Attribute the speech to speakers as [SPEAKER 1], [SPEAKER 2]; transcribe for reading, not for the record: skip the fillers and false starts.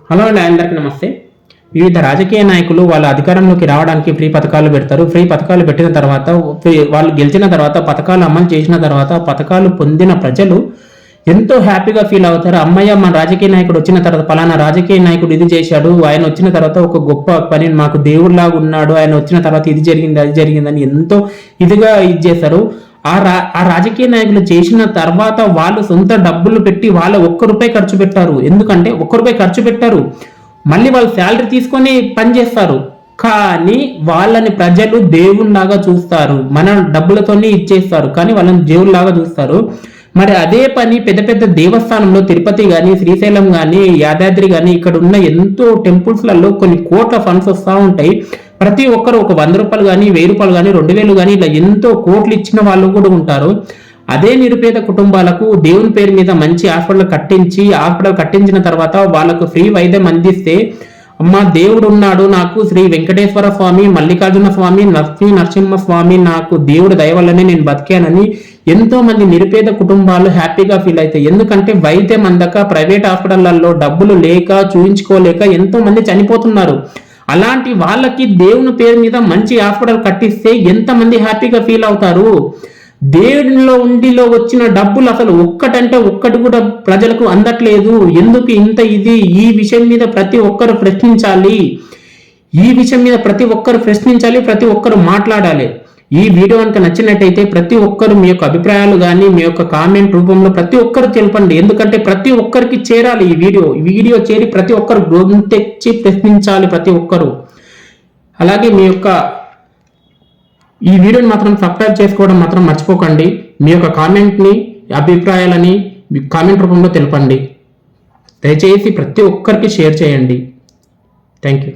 [SPEAKER 1] Hello అండి, అందరికీ నమస్తే. వివిధ రాజకీయ నాయకులు వాళ్ళ అధికారంలోకి రావడానికి ఫ్రీ పథకాలు పెడతారు. ఫ్రీ పథకాలు పెట్టిన తర్వాత వాళ్ళు గెలిచిన తర్వాత పథకాలు అమలు చేసిన తర్వాత పథకాలు పొందిన ప్రజలు ఎంతో హ్యాపీగా ఫీల్ అవుతారు. అమ్మయ్య, మన రాజకీయ నాయకుడు వచ్చిన తర్వాత పలానా రాజకీయ నాయకుడు ఇది చేశాడు, ఆయన వచ్చిన తర్వాత ఒక గొప్ప పని మాకు దేవుడిలాగా ఉన్నాడు, ఆయన వచ్చిన తర్వాత ఇది జరిగింది అది జరిగిందని ఎంతో ఇదిగా ఇది చేశారు. ఆ రాజకీయ నాయకులు చేసిన తర్వాత వాళ్ళు సొంత డబ్బులు పెట్టి వాళ్ళ ₹1 ఖర్చు పెట్టారు. ఎందుకంటే ₹1 ఖర్చు పెట్టారు, మళ్ళీ వాళ్ళు శాలరీ తీసుకొని పని చేస్తారు. కానీ వాళ్ళని ప్రజలు దేవుళ్ళలాగా చూస్తారు. మన డబ్బులతోనే ఇచ్చేస్తారు, కానీ వాళ్ళని దేవుళ్ళలాగా చూస్తారు. మరి అదే పని పెద్ద పెద్ద దేవస్థానంలో తిరుపతి కానీ, శ్రీశైలం కానీ, యాదాద్రి కానీ, ఇక్కడ ఉన్న ఎంతో టెంపుల్స్లలో కొన్ని కోట్ల ఫండ్స్ వస్తూ ఉంటాయి. ప్రతి ఒక్కరు ఒక ₹100 కానీ, ₹1000 కానీ, 2000 కానీ ఇలా ఎంతో కోట్లు ఇచ్చిన వాళ్ళు కూడా ఉంటారు. అదే నిరుపేద కుటుంబాలకు దేవుని పేరు మీద మంచి హాస్పిటల్ కట్టించిన తర్వాత వాళ్ళకు ఫ్రీ వైద్యం అందిస్తే, అమ్మ దేవుడు ఉన్నాడు, నాకు శ్రీ వెంకటేశ్వర స్వామి, మల్లికార్జున స్వామి, నరసింహ స్వామి, నాకు దేవుడు దయ వల్లనే నేను బతికానని ఎంతో మంది నిరుపేద కుటుంబాలు హ్యాపీగా ఫీల్ అవుతాయి. ఎందుకంటే వైద్యం అందక ప్రైవేట్ హాస్పిటళ్లలో డబ్బులు లేక చూయించుకోలేక ఎంతో మంది చనిపోతున్నారు. అలాంటి వాళ్ళకి దేవుని పేరు మీద మంచి హాస్పిటల్ కట్టిస్తే ఎంతమంది హ్యాపీగా ఫీల్ అవుతారు. దేవుడిలో ఉండిలో వచ్చిన డబ్బులు అసలు ఒక్కటి కూడా ప్రజలకు అందట్లేదు. ఎందుకు ఇంత ఇది? ఈ విషయం మీద ప్రతి ఒక్కరు ప్రశ్నించాలి. ప్రతి ఒక్కరు మాట్లాడాలి. ఈ వీడియో కనుక నచ్చినట్టయితే ప్రతి ఒక్కరు మీ యొక్క అభిప్రాయాలు కానీ మీ యొక్క కామెంట్ రూపంలో ప్రతి ఒక్కరు తెలపండి. ఎందుకంటే ప్రతి ఒక్కరికి చేరాలి ఈ వీడియో చేరి ప్రతి ఒక్కరు గొంతెచ్చి ప్రశ్నించాలి ప్రతి ఒక్కరు. అలాగే మీ యొక్క ఈ వీడియోని మాత్రం సబ్స్క్రైబ్ చేసుకోవడం మాత్రం మర్చిపోకండి. మీ యొక్క కామెంట్ని, అభిప్రాయాలని కామెంట్ రూపంలో తెలపండి. దయచేసి ప్రతి ఒక్కరికి షేర్ చేయండి. Thank you.